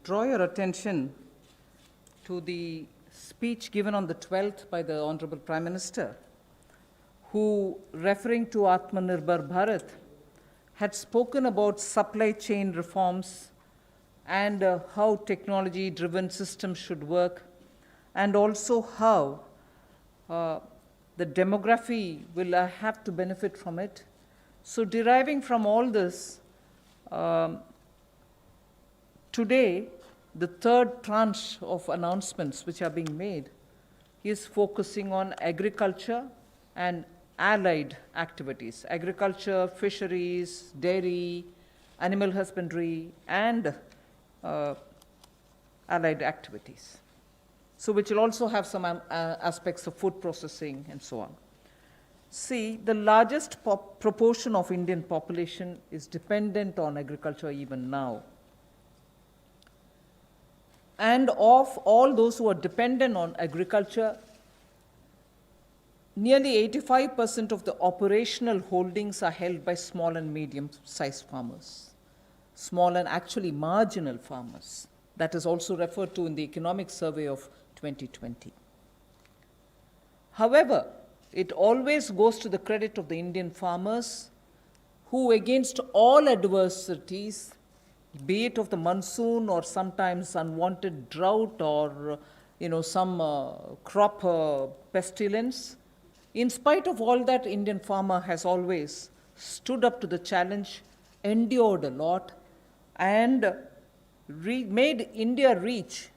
Draw your attention to the speech given on the 12th by the Honorable Prime Minister, who, referring to Atmanirbhar Bharat, had spoken about supply chain reforms and how technology-driven systems should work, and also how the demography will have to benefit from it. So deriving from all this, today, the third tranche of announcements which are being made is focusing on agriculture and allied activities. Agriculture, fisheries, dairy, animal husbandry, and allied activities. So which will also have some aspects of food processing and so on. See, the largest proportion of Indian population is dependent on agriculture even now. And of all those who are dependent on agriculture, nearly 85% of the operational holdings are held by small and medium-sized farmers, small and actually marginal farmers. That is also referred to in the Economic Survey of 2020. However, it always goes to the credit of the Indian farmers who, against all adversities, be it of the monsoon or sometimes unwanted drought or some crop pestilence, in spite of all that, Indian farmer has always stood up to the challenge, endured a lot, and made India reach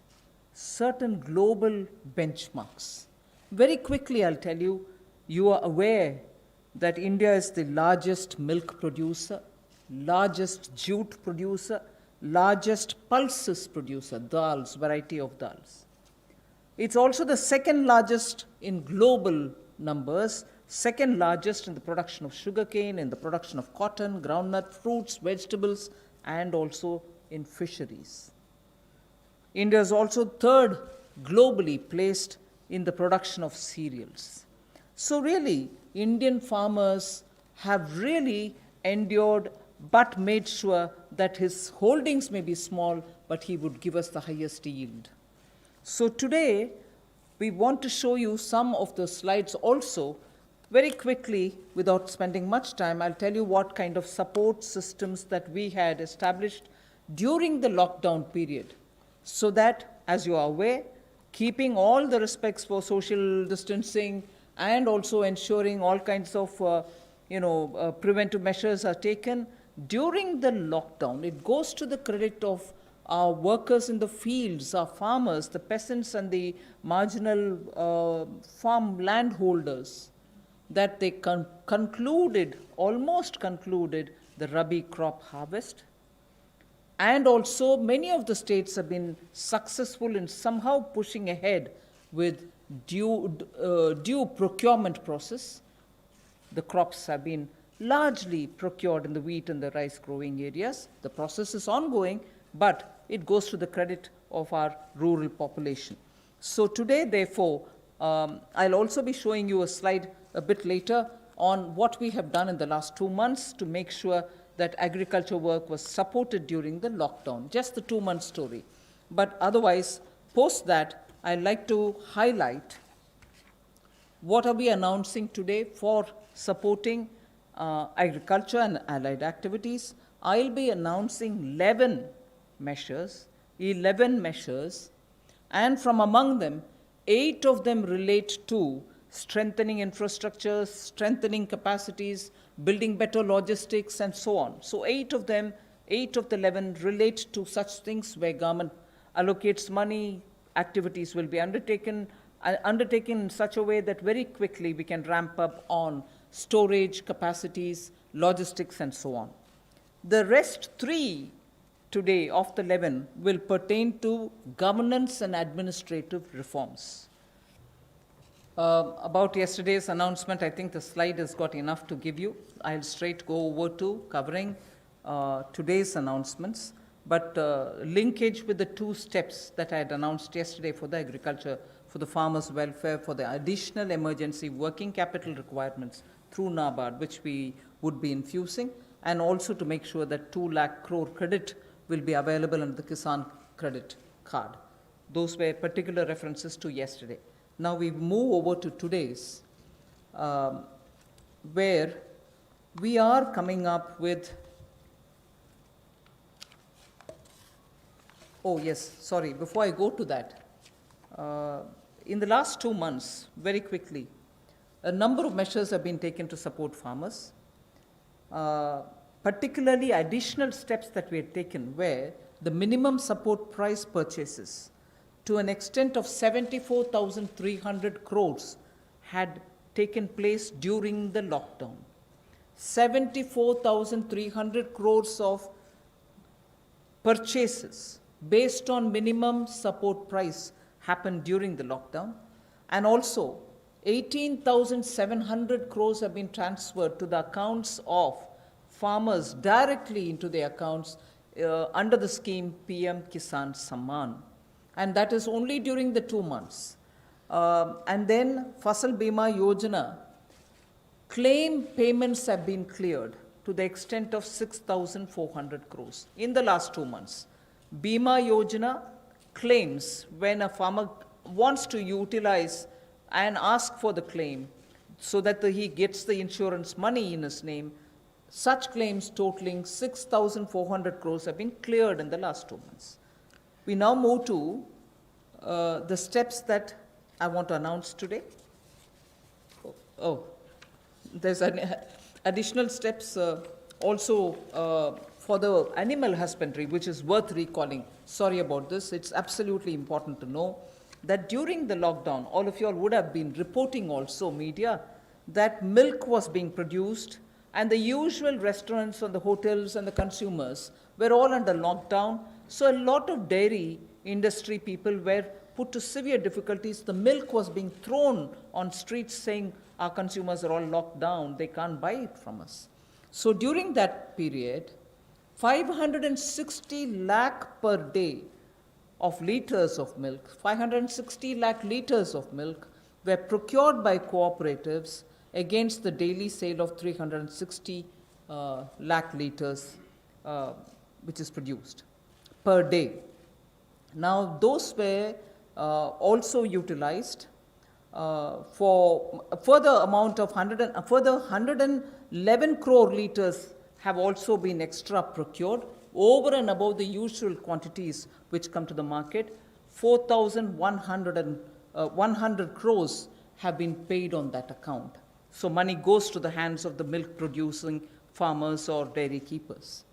certain global benchmarks. Very quickly, I'll tell you, you are aware that India is the largest milk producer, largest jute producer, largest pulses producer, dals, variety of dals. It's also the second largest in global numbers, second largest in the production of sugarcane, in the production of cotton, groundnut, fruits, vegetables, and also in fisheries. India is also third globally placed in the production of cereals. So really, Indian farmers have really endured but made sure that his holdings may be small, but he would give us the highest yield. So today, we want to show you some of the slides also. Very quickly, without spending much time, I'll tell you what kind of support systems that we had established during the lockdown period, so that, as you are aware, keeping all the respects for social distancing and also ensuring all kinds of preventive measures are taken during the lockdown. It goes to the credit of our workers in the fields, our farmers, the peasants and the marginal farm landholders, that they almost concluded the Rabi crop harvest. And also many of the states have been successful in somehow pushing ahead with due procurement process. The crops have been largely procured in the wheat and the rice growing areas. The process is ongoing, but it goes to the credit of our rural population. So today, therefore, I'll also be showing you a slide a bit later on what we have done in the last 2 months to make sure that agriculture work was supported during the lockdown, just the 2-month story. But otherwise, post that, I'd like to highlight what are we announcing today for supporting agriculture and allied activities. I'll be announcing 11 measures, and from among them, 8 of them relate to strengthening infrastructure, strengthening capacities, building better logistics, and so on. So 8 of the 11 relate to such things where government allocates money, activities will be undertaken in such a way that very quickly we can ramp up on storage capacities, logistics, and so on. The rest 3 today of the 11 will pertain to governance and administrative reforms. About yesterday's announcement, I think the slide has got enough to give you. I'll straight go over to covering today's announcements, but linkage with the 2 steps that I had announced yesterday for the agriculture, for the farmers' welfare, for the additional emergency working capital requirements through NABARD, which we would be infusing, and also to make sure that 2 lakh crore credit will be available under the Kisan credit card. Those were particular references to yesterday. Now we move over to today's, where we are coming up with, oh yes, sorry, before I go to that, in the last 2 months, very quickly, a number of measures have been taken to support farmers. Particularly additional steps that we had taken were the minimum support price purchases to an extent of 74,300 crores had taken place during the lockdown. 74,300 crores of purchases based on minimum support price happened during the lockdown, and also 18,700 crores have been transferred to the accounts of farmers directly into their accounts under the scheme PM Kisan Samman, and that is only during the 2 months. And then Fasal Bima Yojana claim payments have been cleared to the extent of 6,400 crores in the last 2 months. Bima Yojana claims, when a farmer wants to utilize and ask for the claim so that he gets the insurance money in his name, such claims totaling 6,400 crores have been cleared in the last 2 months. We now move to the steps that I want to announce today. There's additional steps also for the animal husbandry, which is worth recalling. Sorry about this. It's absolutely important to know that during the lockdown, all of you all would have been reporting also, media, that milk was being produced, and the usual restaurants and the hotels and the consumers were all under lockdown. So a lot of dairy industry people were put to severe difficulties. The milk was being thrown on streets saying, our consumers are all locked down, they can't buy it from us. So during that period, 560 lakh per day of liters of milk, 560 lakh liters of milk were procured by cooperatives against the daily sale of 360 lakh liters which is produced per day. Now those were also utilized for a further amount of 111 crore liters have also been extra procured over and above the usual quantities which come to the market. 4,100 crores have been paid on that account. So money goes to the hands of the milk producing farmers or dairy keepers.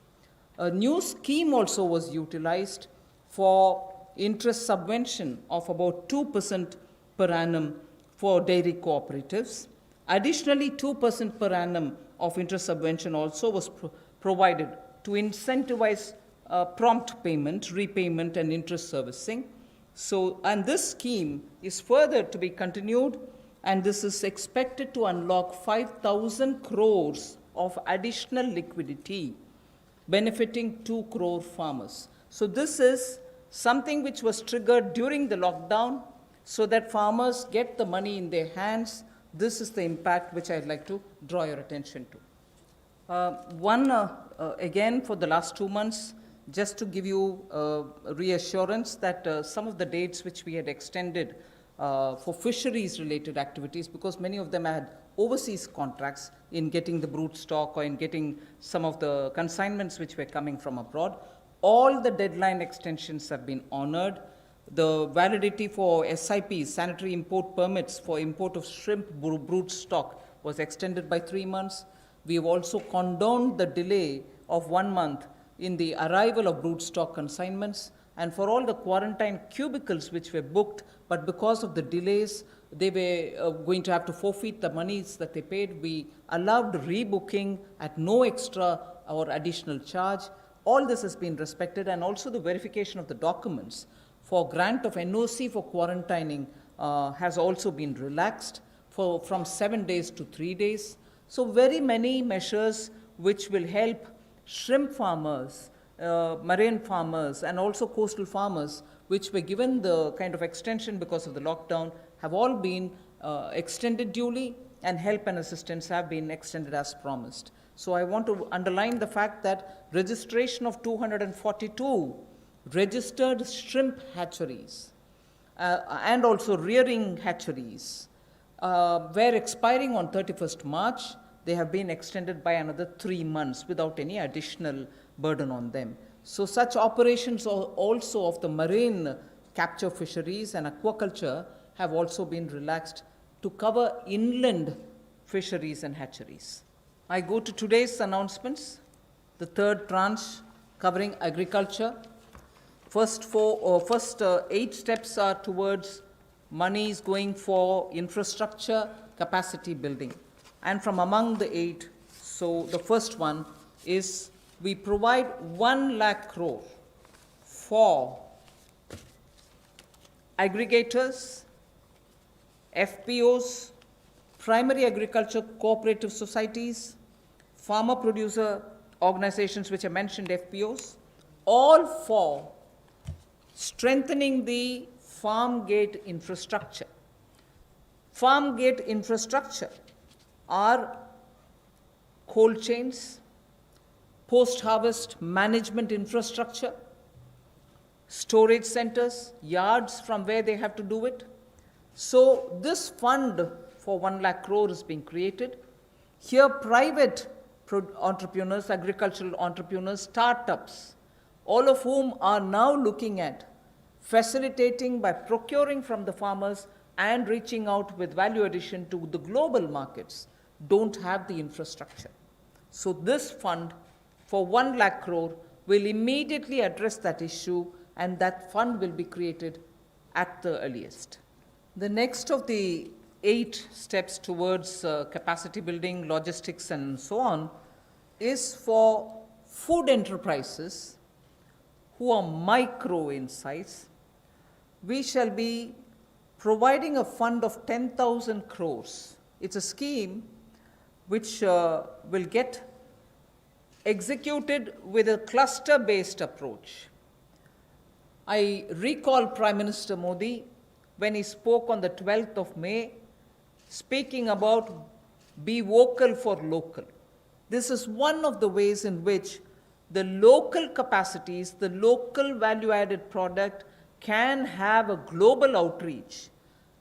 A new scheme also was utilized for interest subvention of about 2% per annum for dairy cooperatives. Additionally, 2% per annum of interest subvention also was provided to incentivize prompt payment, repayment, and interest servicing. So, and this scheme is further to be continued, and this is expected to unlock 5,000 crores of additional liquidity, benefiting 2 crore farmers. So this is something which was triggered during the lockdown so that farmers get the money in their hands. This is the impact which I'd like to draw your attention to. Again, for the last 2 months, just to give you reassurance that some of the dates which we had extended for fisheries-related activities, because many of them had overseas contracts in getting the brood stock or in getting some of the consignments which were coming from abroad, all the deadline extensions have been honored. The validity for SIPs, sanitary import permits for import of shrimp brood stock, was extended by 3 months. We have also condoned the delay of 1 month in the arrival of brood stock consignments, and for all the quarantine cubicles which were booked, but because of the delays, they were going to have to forfeit the monies that they paid. We allowed rebooking at no extra or additional charge. All this has been respected, and also the verification of the documents for grant of NOC for quarantining has also been relaxed from 7 days to 3 days. So very many measures which will help shrimp farmers, marine farmers, and also coastal farmers, which were given the kind of extension because of the lockdown, have all been extended duly, and help and assistance have been extended as promised. So I want to underline the fact that registration of 242 registered shrimp hatcheries and also rearing hatcheries were expiring on 31st March. They have been extended by another 3 months without any additional burden on them. So such operations also of the marine capture fisheries and aquaculture have also been relaxed to cover inland fisheries and hatcheries. I go to today's announcements, the third tranche covering agriculture. First 8 steps are towards monies going for infrastructure capacity building. And from among the 8, so the first one is we provide 1 lakh crore for aggregators, FPOs, primary agriculture cooperative societies, farmer producer organizations which I mentioned, FPOs, all for strengthening the farm gate infrastructure. Farm gate infrastructure are cold chains, post-harvest management infrastructure, storage centers, yards from where they have to do it. So this fund for 1 lakh crore is being created. Here private entrepreneurs, agricultural entrepreneurs, startups, all of whom are now looking at facilitating by procuring from the farmers and reaching out with value addition to the global markets, don't have the infrastructure. So this fund for 1 lakh crore will immediately address that issue, and that fund will be created at the earliest. The next of the 8 steps towards capacity building, logistics and so on is for food enterprises who are micro in size. We shall be providing a fund of 10,000 crores. It's a scheme which will get executed with a cluster-based approach. I recall Prime Minister Modi when he spoke on the 12th of May, speaking about be vocal for local. This is one of the ways in which the local capacities, the local value-added product can have a global outreach,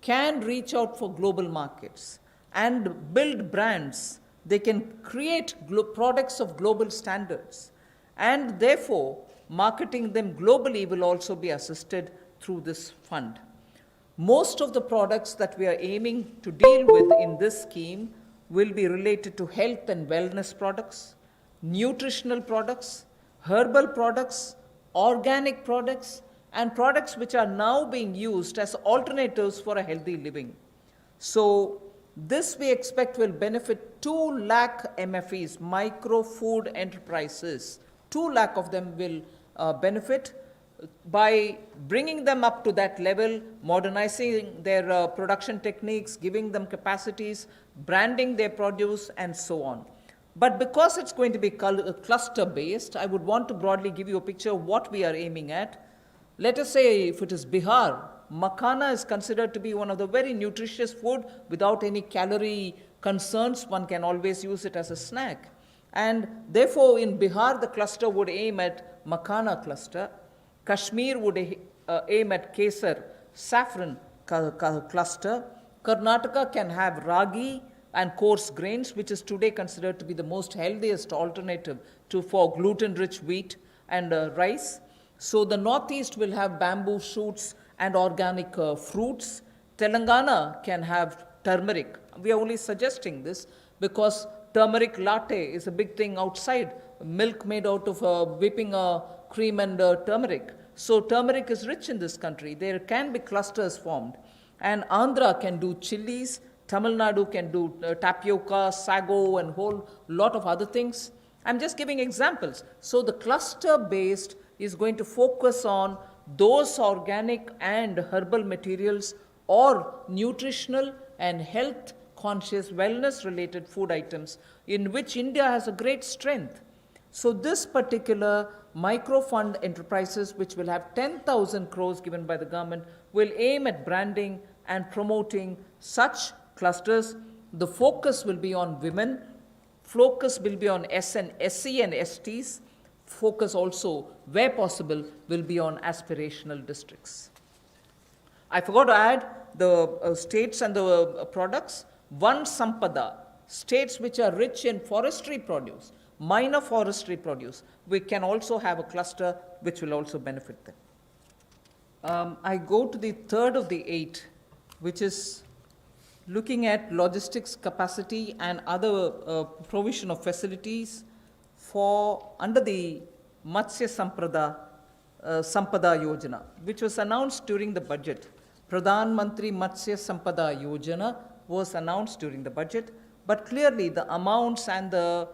can reach out for global markets and build brands. They can create products of global standards, and therefore marketing them globally will also be assisted through this fund. Most of the products that we are aiming to deal with in this scheme will be related to health and wellness products, nutritional products, herbal products, organic products, and products which are now being used as alternatives for a healthy living. So this we expect will benefit 2 lakh MFEs, micro food enterprises. 2 lakh of them will benefit by bringing them up to that level, modernizing their production techniques, giving them capacities, branding their produce, and so on. But because it's going to be cluster-based, I would want to broadly give you a picture of what we are aiming at. Let us say if it is Bihar, makhana is considered to be one of the very nutritious food without any calorie concerns. One can always use it as a snack. And therefore, in Bihar, the cluster would aim at makhana cluster. Kashmir would aim at kesar, saffron cluster. Karnataka can have ragi and coarse grains, which is today considered to be the most healthiest alternative for gluten-rich wheat and rice. So the Northeast will have bamboo shoots and organic fruits. Telangana can have turmeric. We are only suggesting this because turmeric latte is a big thing outside. Milk made out of whipping cream and turmeric. So turmeric is rich in this country. There can be clusters formed. And Andhra can do chilies. Tamil Nadu can do tapioca, sago, and whole lot of other things. I'm just giving examples. So the cluster-based is going to focus on those organic and herbal materials or nutritional and health conscious wellness related food items in which India has a great strength. So this particular micro fund enterprises, which will have 10,000 crores given by the government, will aim at branding and promoting such clusters. The focus will be on women, Focus will be on SC and STs. Focus also, where possible, will be on aspirational districts. I forgot to add the states and the products. One Sampada, states which are rich in forestry produce, minor forestry produce, we can also have a cluster which will also benefit them. I go to the third of the 8, which is looking at logistics capacity and other provision of facilities for under the Matsya Sampada Yojana, which was announced during the budget. Pradhan Mantri Matsya Sampada Yojana was announced during the budget, but clearly the amounts and the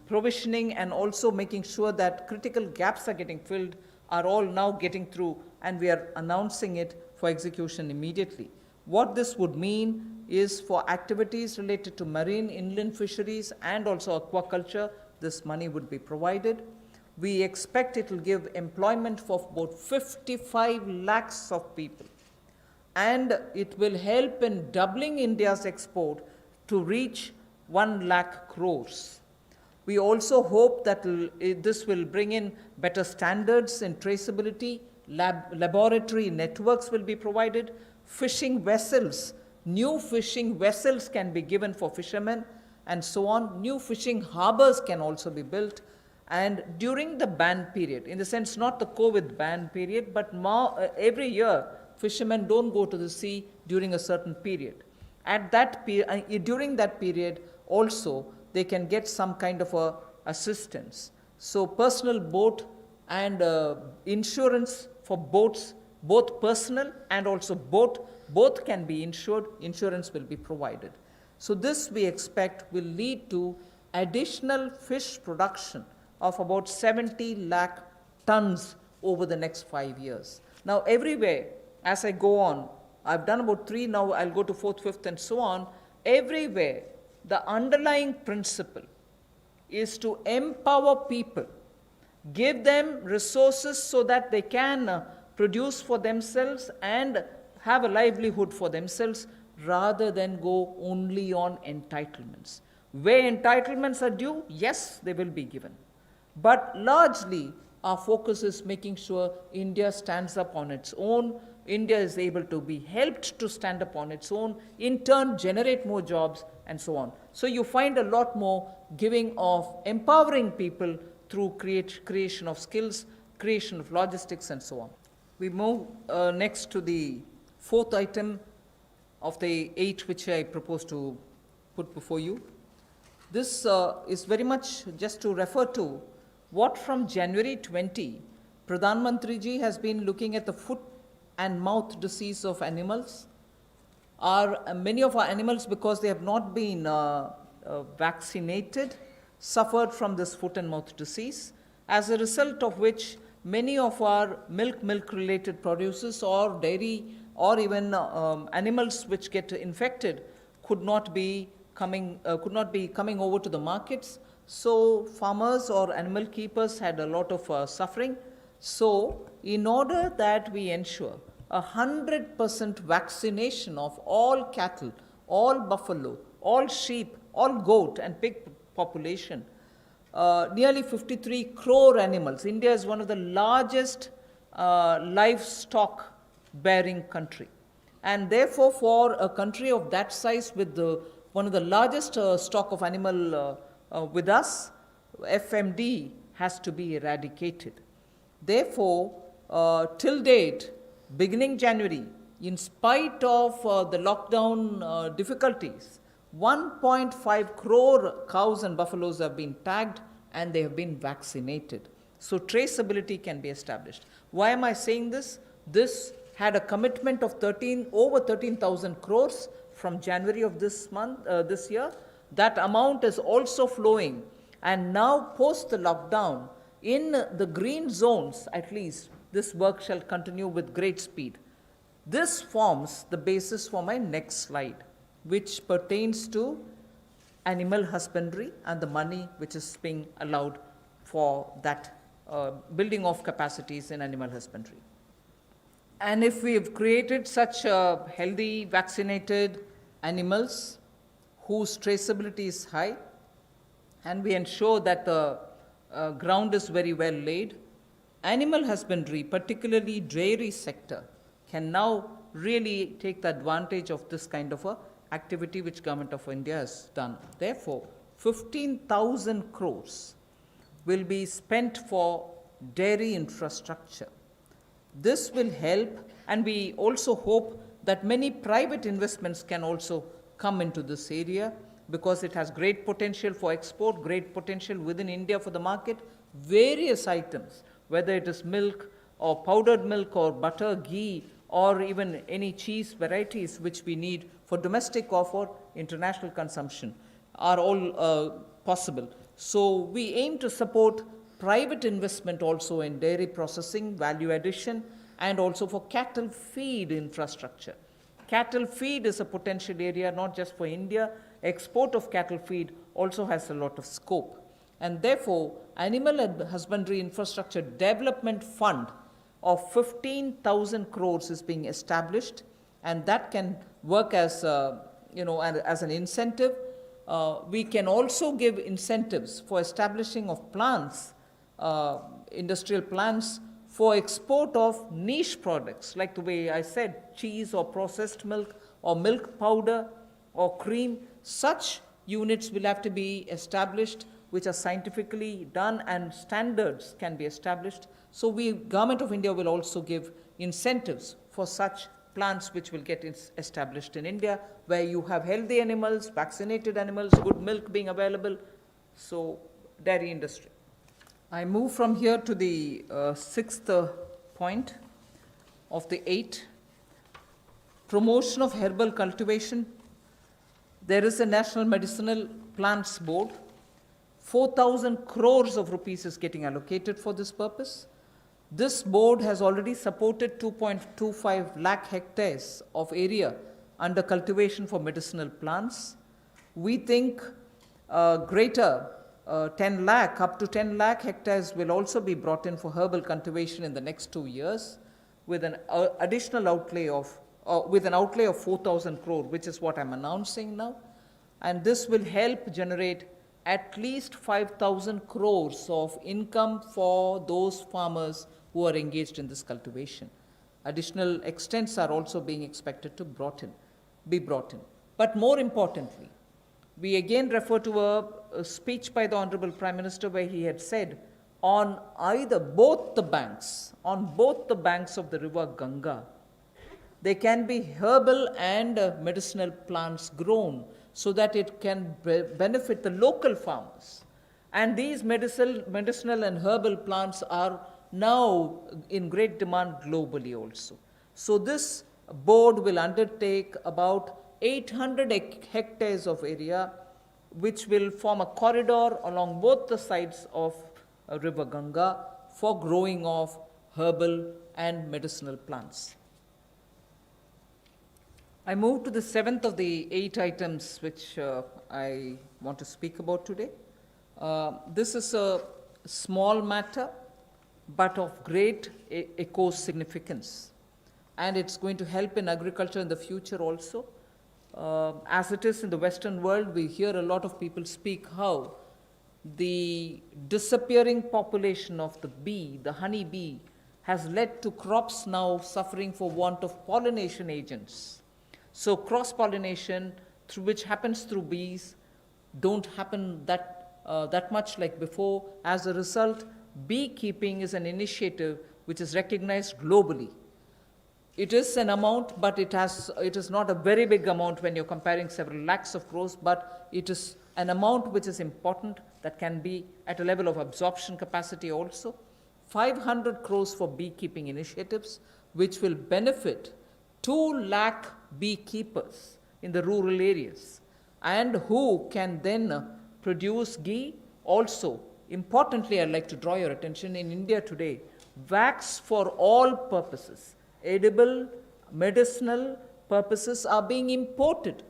provisioning and also making sure that critical gaps are getting filled are all now getting through, and we are announcing it for execution immediately. What this would mean is for activities related to marine, inland fisheries and also aquaculture, this money would be provided. We expect it will give employment for about 55 lakhs of people, and it will help in doubling India's export to reach 1 lakh crores. We also hope that this will bring in better standards in traceability, laboratory networks will be provided, fishing vessels, new fishing vessels can be given for fishermen and so on. New fishing harbors can also be built. And during the ban period, in the sense not the COVID ban period, but every year fishermen don't go to the sea during a certain period. At that during that period also, they can get some kind of assistance. So personal boat and insurance for boats, both personal and also both can be insured, insurance will be provided. So this we expect will lead to additional fish production of about 70 lakh tons over the next 5 years. Now everywhere, as I go on, I've done about 3, now I'll go to 4th, 5th and so on. Everywhere, the underlying principle is to empower people, give them resources so that they can produce for themselves and have a livelihood for themselves, rather than go only on entitlements. Where entitlements are due, yes, they will be given. But largely, our focus is making sure India stands up on its own, India is able to be helped to stand up on its own, in turn generate more jobs and so on. So you find a lot more giving of empowering people through creation of skills, creation of logistics and so on. We move next to the 4th item of the 8 which I propose to put before you. This is very much just to refer to what from January 20, Pradhan Mantri ji has been looking at the foot and mouth disease of animals. Many of our animals, because they have not been vaccinated, suffered from this foot and mouth disease, as a result of which many of our milk-related producers or dairy or even animals which get infected could not be coming over to the markets. So farmers or animal keepers had a lot of suffering. So in order that we ensure 100% vaccination of all cattle, all buffalo, all sheep, all goat and pig population, nearly 53 crore animals. India is one of the largest livestock bearing country, and therefore for a country of that size with one of the largest stock of animal with us, FMD has to be eradicated. Therefore, till date, beginning January, in spite of the lockdown difficulties, 1.5 crore cows and buffaloes have been tagged and they have been vaccinated. So traceability can be established. Why am I saying this? This had a commitment of over 13,000 crores from January of this year. That amount is also flowing, and now post the lockdown, in the green zones at least, this work shall continue with great speed. This forms the basis for my next slide, which pertains to animal husbandry and the money which is being allowed for that building of capacities in animal husbandry. And if we have created such healthy, vaccinated animals whose traceability is high, and we ensure that the ground is very well laid. Animal husbandry, particularly dairy sector, can now really take the advantage of this kind of a activity which Government of India has done. Therefore, 15,000 crores will be spent for dairy infrastructure. This will help, and we also hope that many private investments can also come into this area, because it has great potential for export, great potential within India for the market, various items, whether it is milk or powdered milk or butter, ghee, or even any cheese varieties which we need for domestic or for international consumption, are all possible. So we aim to support private investment also in dairy processing, value addition, and also for cattle feed infrastructure. Cattle feed is a potential area not just for India. Export of cattle feed also has a lot of scope. And therefore, Animal Husbandry Infrastructure Development Fund of 15,000 crores is being established, and that can work as, as an incentive. We can also give incentives for establishing of plants, industrial plants, for export of niche products, like the way I said, cheese or processed milk or milk powder or cream. Such units will have to be established, which are scientifically done, and standards can be established. So Government of India will also give incentives for such plants which will get established in India, where you have healthy animals, vaccinated animals, good milk being available. So dairy industry. I move from here to the sixth point of the 8. Promotion of herbal cultivation. There is a National Medicinal Plants Board. 4,000 crores of rupees is getting allocated for this purpose. This board has already supported 2.25 lakh hectares of area under cultivation for medicinal plants. We think greater 10 lakh, up to 10 lakh hectares will also be brought in for herbal cultivation in the next 2 years, with an additional outlay of, with an outlay of 4,000 crore, which is what I'm announcing now. And this will help generate at least 5,000 crores of income for those farmers who are engaged in this cultivation. Additional extents are also being expected to be brought in. But more importantly, we again refer to a speech by the Honorable Prime Minister, where he had said, on both the banks of the river Ganga, there can be herbal and medicinal plants grown, so that it can benefit the local farmers. And these medicinal and herbal plants are now in great demand globally also. So this board will undertake about 800 hectares of area, which will form a corridor along both the sides of river Ganga for growing of herbal and medicinal plants. I move to the 7th of the 8 items which I want to speak about today. This is a small matter, but of great eco significance, and it's going to help in agriculture in the future also. As it is in the Western world, we hear a lot of people speak how the disappearing population of the bee, the honey bee, has led to crops now suffering for want of pollination agents. So cross-pollination, through which happens through bees, don't happen that much like before. As a result, beekeeping is an initiative which is recognized globally. It is an amount, but it is not a very big amount when you're comparing several lakhs of crores, but it is an amount which is important, that can be at a level of absorption capacity also. 500 crores for beekeeping initiatives, which will benefit 2 lakh beekeepers in the rural areas, and who can then produce ghee. Also, importantly, I'd like to draw your attention, in India today, wax for all purposes, edible, medicinal purposes, are being imported.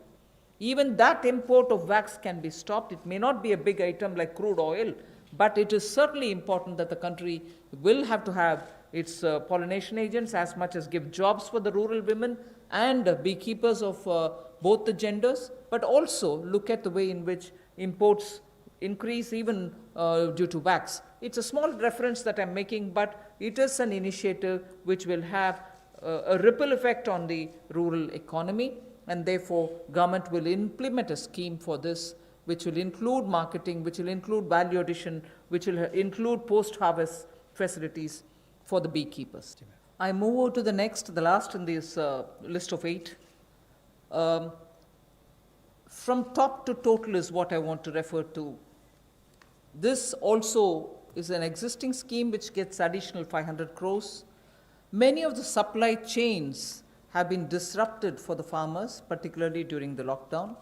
Even that import of wax can be stopped. It may not be a big item like crude oil, but it is certainly important that the country will have to have its pollination agents, as much as give jobs for the rural women and beekeepers of both the genders, but also look at the way in which imports increase even due to wax. It's a small reference that I'm making, but it is an initiative which will have a ripple effect on the rural economy, and therefore government will implement a scheme for this, which will include marketing, which will include value addition, which will include post-harvest facilities for the beekeepers. I move over to the next, the last in this list of 8. From top to total is what I want to refer to. This also is an existing scheme which gets additional 500 crores. Many of the supply chains have been disrupted for the farmers, particularly during the lockdown.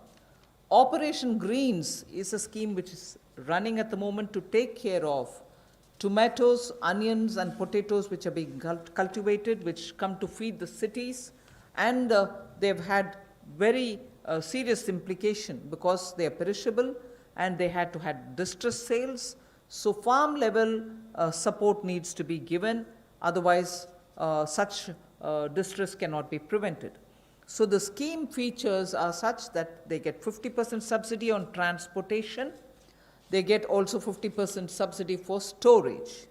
Operation Greens is a scheme which is running at the moment to take care of tomatoes, onions, and potatoes which are being cultivated, which come to feed the cities, and they've had very serious implication because they are perishable and they had to have distress sales. So farm level support needs to be given, otherwise such distress cannot be prevented. So the scheme features are such that they get 50% subsidy on transportation. They get also 50% subsidy for storage.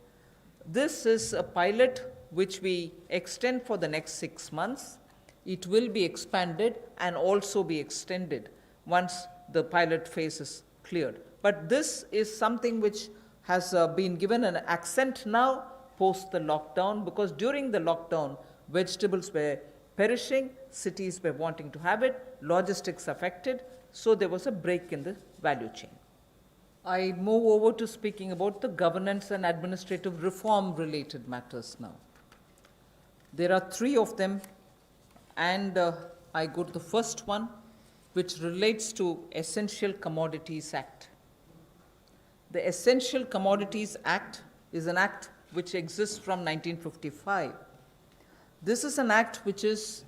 This is a pilot which we extend for the next 6 months. It will be expanded and also be extended once the pilot phase is cleared. But this is something which has been given an accent now post the lockdown, because during the lockdown, vegetables were perishing, cities were wanting to have it, logistics affected, so there was a break in the value chain. I move over to speaking about the governance and administrative reform related matters now. There are 3 of them, and I go to the first one, which relates to Essential Commodities Act. The Essential Commodities Act is an act which exists from 1955. This is an act which is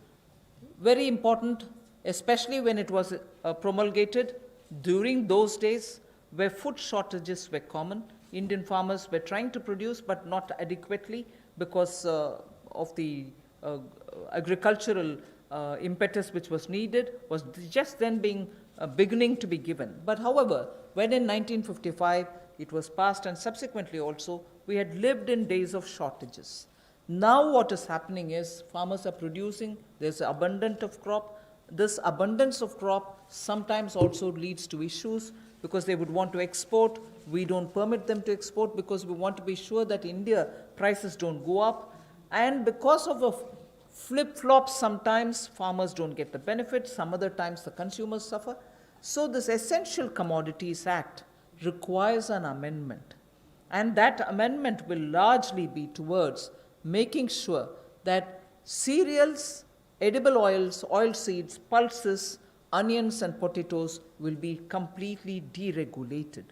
very important, especially when it was promulgated during those days where food shortages were common. Indian farmers were trying to produce but not adequately because of the agricultural impetus which was needed was just then beginning to be given. But however, when in 1955 it was passed, and subsequently also we had lived in days of shortages. Now what is happening is farmers are producing, there's abundance of crop. This abundance of crop sometimes also leads to issues because they would want to export. We don't permit them to export because we want to be sure that India prices don't go up. And because of a flip-flop, sometimes farmers don't get the benefit, some other times the consumers suffer. So this Essential Commodities Act requires an amendment. And that amendment will largely be towards making sure that cereals, edible oils, oilseeds, pulses, onions and potatoes will be completely deregulated.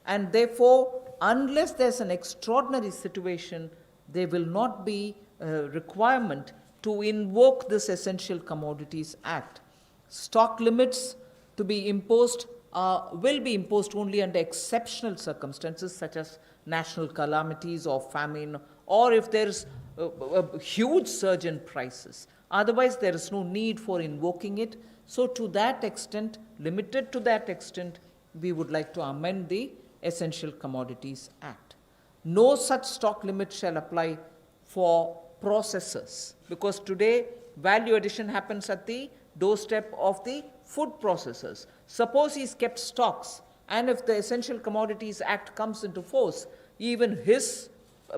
And therefore, unless there's an extraordinary situation, there will not be a requirement to invoke this Essential Commodities Act. Stock limits to be imposed will be imposed only under exceptional circumstances such as national calamities or famine, or if there is a huge surge in prices. Otherwise, there is no need for invoking it. So to that extent, limited to that extent, we would like to amend the Essential Commodities Act. No such stock limit shall apply for processors, because today value addition happens at the doorstep of the food processors. Suppose he's kept stocks, and if the Essential Commodities Act comes into force, even his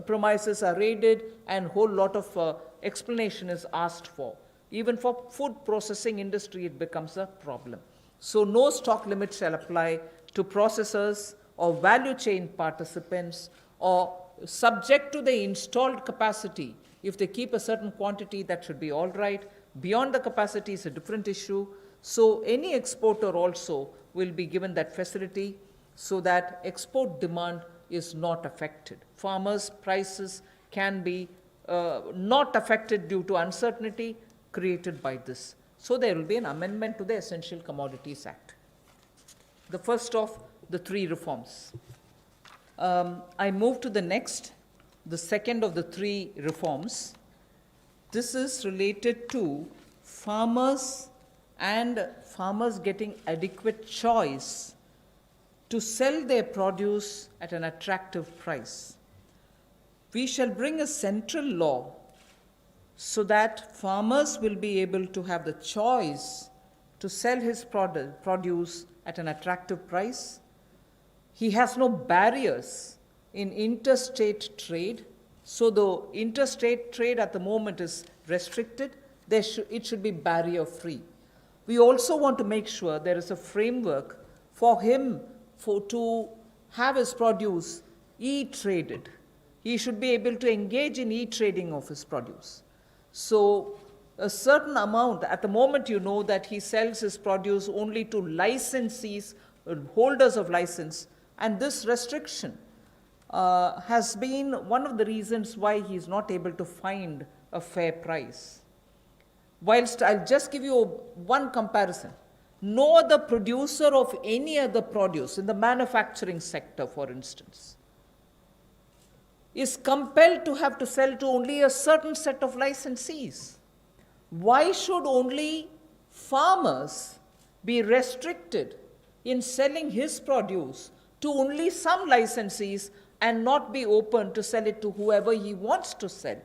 premises are raided and a whole lot of explanation is asked for. Even for food processing industry, it becomes a problem. So no stock limit shall apply to processors or value chain participants, or subject to the installed capacity. If they keep a certain quantity, that should be all right. Beyond the capacity is a different issue. So any exporter also will be given that facility so that export demand is not affected. Farmers' prices can be not affected due to uncertainty created by this. So there will be an amendment to the Essential Commodities Act. The first of the 3 reforms. I move to the next, the second of the 3 reforms. This is related to farmers and farmers getting adequate choice to sell their produce at an attractive price. We shall bring a central law so that farmers will be able to have the choice to sell his produce at an attractive price. He has no barriers in interstate trade. So the interstate trade at the moment is restricted. It should be barrier-free. We also want to make sure there is a framework for him to have his produce e-traded. He should be able to engage in e-trading of his produce. So a certain amount, at the moment you know that he sells his produce only to licensees, holders of license, and this restriction has been one of the reasons why he is not able to find a fair price. Whilst I'll just give you one comparison. No other producer of any other produce in the manufacturing sector, for instance, is compelled to have to sell to only a certain set of licensees. Why should only farmers be restricted in selling his produce to only some licensees and not be open to sell it to whoever he wants to sell?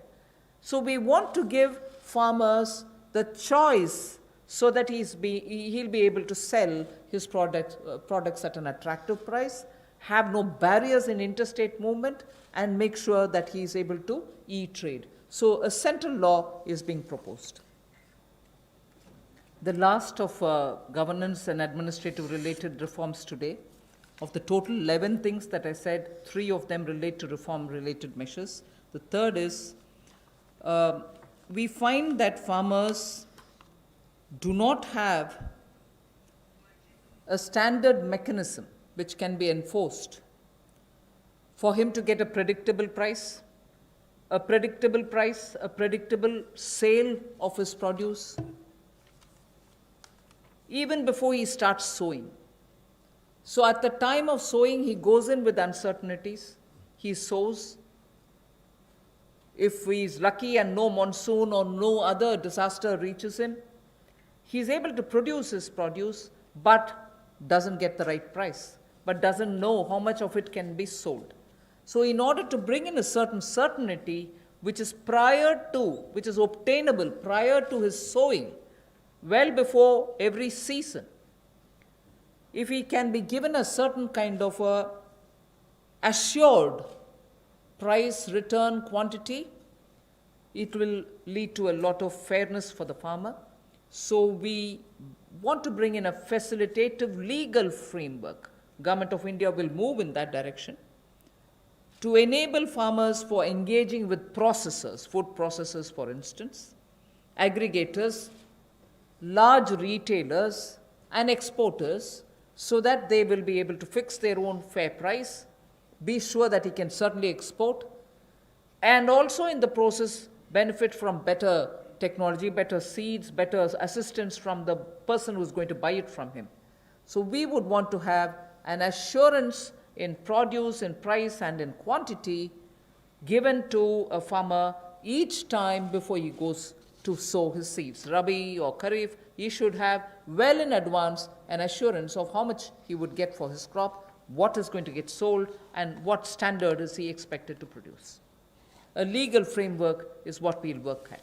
So we want to give farmers the choice so that he'll be able to sell his products at an attractive price, have no barriers in interstate movement, and make sure that he is able to e-trade. So a central law is being proposed. The last of governance and administrative related reforms today, of the total 11 things that I said, 3 of them relate to reform related measures. The third is we find that farmers do not have a standard mechanism which can be enforced for him to get a predictable price, a predictable sale of his produce, even before he starts sowing. So at the time of sowing, he goes in with uncertainties. He sows. If he is lucky and no monsoon or no other disaster reaches him, he is able to produce his produce, but doesn't get the right price, but doesn't know how much of it can be sold. So in order to bring in a certain certainty, which is obtainable prior to his sowing, well before every season, if he can be given a certain kind of a assured price return quantity, it will lead to a lot of fairness for the farmer. So we want to bring in a facilitative legal framework. Government of India will move in that direction to enable farmers for engaging with processors, food processors for instance, aggregators, large retailers and exporters, so that they will be able to fix their own fair price, be sure that he can certainly export, and also in the process benefit from better technology, better seeds, better assistance from the person who's going to buy it from him. So we would want to have an assurance in produce, in price, and in quantity given to a farmer each time before he goes to sow his seeds. Rabi or Kharif, he should have well in advance an assurance of how much he would get for his crop, what is going to get sold, and what standard is he expected to produce. A legal framework is what we'll work at.